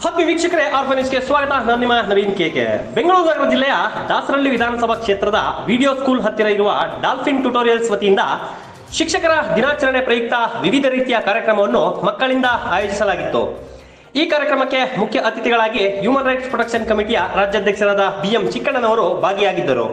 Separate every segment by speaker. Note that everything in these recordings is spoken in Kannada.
Speaker 1: ಹಬ್ಬಿ ವೀಕ್ಷಕರೇ, ಆರ್ಫನೇಜ್ಗೆ ಸ್ವಾಗತ. ನಾನು ನಿಮ್ಮ ನವೀನ್ ಕೆಕೆ. ಬೆಂಗಳೂರು ನಗರ ಜಿಲ್ಲೆಯ ದಾಸರಹಳ್ಳಿ ವಿಧಾನಸಭಾ ಕ್ಷೇತ್ರದ ವಿಡಿಯೋ ಸ್ಕೂಲ್ ಹತ್ತಿರ ಇರುವ ಡಾಲ್ಫಿನ್ ಟ್ಯುಟೋರಿಯಲ್ಸ್ ವತಿಯಿಂದ ಶಿಕ್ಷಕರ ದಿನಾಚರಣೆ ಪ್ರಯುಕ್ತ ವಿವಿಧ ರೀತಿಯ ಕಾರ್ಯಕ್ರಮವನ್ನು ಮಕ್ಕಳಿಂದ ಆಯೋಜಿಸಲಾಗಿತ್ತು. ಈ ಕಾರ್ಯಕ್ರಮಕ್ಕೆ ಮುಖ್ಯ ಅತಿಥಿಗಳಾಗಿ ಹ್ಯೂಮನ್ ರೈಟ್ಸ್ ಪ್ರೊಟೆಕ್ಷನ್ ಕಮಿಟಿಯ ರಾಜ್ಯಾಧ್ಯಕ್ಷರಾದ BM ಚಿಕ್ಕಣ್ಣನವರು ಭಾಗಿಯಾಗಿದ್ದರು.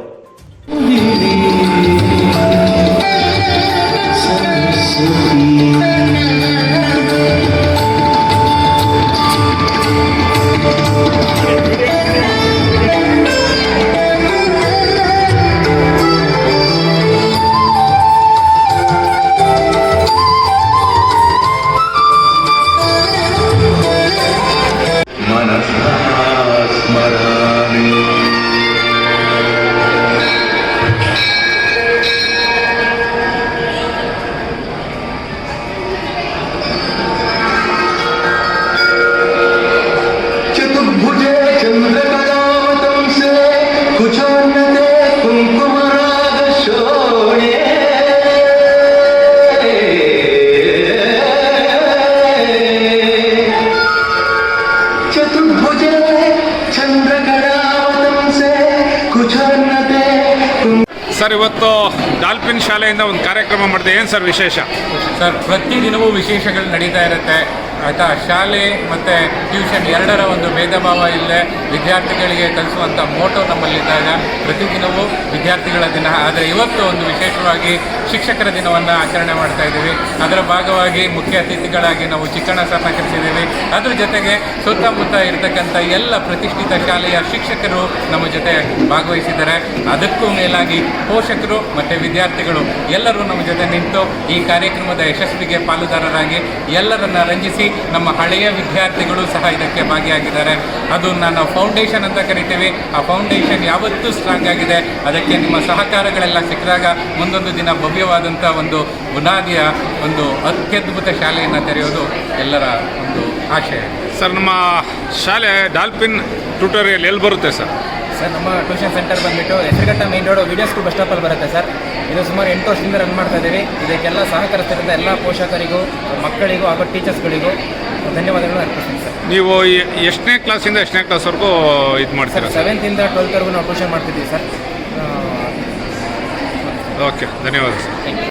Speaker 2: ಸರ್, ಇವತ್ತು ಡಾಲ್ಫಿನ್ ಶಾಲೆಯಿಂದ ಒಂದು ಕಾರ್ಯಕ್ರಮ ಮಾಡಿದೆ. ಏನು ಸರ್ ವಿಶೇಷ?
Speaker 3: ಸರ್, ಪ್ರತಿದಿನವೂ ವಿಶೇಷಗಳು ನಡೀತಾ ಇರುತ್ತೆ ಆಯಿತಾ. ಶಾಲೆ ಮತ್ತು ಟ್ಯೂಷನ್ ಎರಡರ ಒಂದು ಭೇದ ಭಾವ ಇಲ್ಲದೆ ವಿದ್ಯಾರ್ಥಿಗಳಿಗೆ ಕಲಿಸುವಂಥ ಮೋಟೋ ನಮ್ಮಲ್ಲಿದ್ದಾಗ ಪ್ರತಿದಿನವೂ ವಿದ್ಯಾರ್ಥಿಗಳ ದಿನ. ಆದರೆ ಇವತ್ತು ಒಂದು ವಿಶೇಷವಾಗಿ ಶಿಕ್ಷಕರ ದಿನವನ್ನು ಆಚರಣೆ ಮಾಡ್ತಾ ಇದ್ದೀವಿ. ಅದರ ಭಾಗವಾಗಿ ಮುಖ್ಯ ಅತಿಥಿಗಳಾಗಿ ನಾವು ಚಿಕ್ಕಣ್ಣ ಸರ್ನ ಕರೆಸಿದ್ದೀವಿ. ಅದ್ರ ಜೊತೆಗೆ ಸುತ್ತಮುತ್ತ ಇರತಕ್ಕಂಥ ಎಲ್ಲ ಪ್ರತಿಷ್ಠಿತ ಶಾಲೆಯ ಶಿಕ್ಷಕರು ನಮ್ಮ ಜೊತೆ ಭಾಗವಹಿಸಿದ್ದಾರೆ. ಅದಕ್ಕೂ ಮೇಲಾಗಿ ಪೋಷಕರು ಮತ್ತು ವಿದ್ಯಾರ್ಥಿಗಳು ಎಲ್ಲರೂ ನಮ್ಮ ಜೊತೆ ನಿಂತು ಈ ಕಾರ್ಯಕ್ರಮದ ಯಶಸ್ವಿಗೆ ಪಾಲುದಾರರಾಗಿ ಎಲ್ಲರನ್ನ ರಂಜಿಸಿ ನಮ್ಮ ಹಳೆಯ ವಿದ್ಯಾರ್ಥಿಗಳು ಸಹ ಇದಕ್ಕೆ ಭಾಗಿಯಾಗಿದ್ದಾರೆ. ಅದು ನಾನು ಫೌಂಡೇಶನ್ ಅಂತ ಕರಿತೀವಿ. ಆ ಫೌಂಡೇಶನ್ ಯಾವತ್ತೂ ಸ್ಟ್ರಾಂಗ್ ಆಗಿದೆ. ಅದಕ್ಕೆ ನಿಮ್ಮ ಸಹಕಾರಗಳೆಲ್ಲ ಸಿಕ್ಕಿದಾಗ ಮುಂದೊಂದು ದಿನ ಭವ್ಯವಾದಂಥ ಒಂದು ಬುನಾದಿಯ ಒಂದು ಅತ್ಯದ್ಭುತ ಶಾಲೆಯನ್ನು ತೆರೆಯೋದು ಎಲ್ಲರ ಒಂದು ಆಶಯ.
Speaker 2: ಸರ್, ನಮ್ಮ ಶಾಲೆ ಡಾಲ್ಫಿನ್ ಟ್ಯುಟೋರಿಯಲ್ ಎಲ್ಲಿ ಬರುತ್ತೆ ಸರ್?
Speaker 4: ಸರ್, ನಮ್ಮ ಟ್ಯೂಷನ್ ಸೆಂಟರ್ ಬಂದುಬಿಟ್ಟು Hesaraghatta main road video school bus ಸ್ಟಾಪಲ್ಲಿ ಬರುತ್ತೆ ಸರ್. ಇದು ಸುಮಾರು 8 ವರ್ಷದಿಂದ ರನ್ ಮಾಡ್ತಾ ಇದ್ದೀವಿ. ಇದಕ್ಕೆಲ್ಲ ಸಹಕರಿಸ್ತಿರೋಂಥ ಎಲ್ಲ ಪೋಷಕರಿಗೂ, ಮಕ್ಕಳಿಗೂ ಹಾಗೂ ಟೀಚರ್ಸ್ಗಳಿಗೂ ಧನ್ಯವಾದಗಳು ಅರ್ಪಿಸ್ತೀನಿ ಸರ್.
Speaker 2: ನೀವು ಎಷ್ಟನೇ ಕ್ಲಾಸಿಂದ ಎಷ್ಟನೇ ಕ್ಲಾಸ್ವರೆಗೂ ಇದು ಮಾಡ್ತೀರಾ?
Speaker 4: 7th ಇಂದ 12th ವರೆಗೂ ನಾವು ಟ್ಯೂಷನ್ ಮಾಡ್ತಿದ್ದೀವಿ ಸರ್.
Speaker 2: ಓಕೆ, ಧನ್ಯವಾದ ಸರ್.
Speaker 4: Thank you.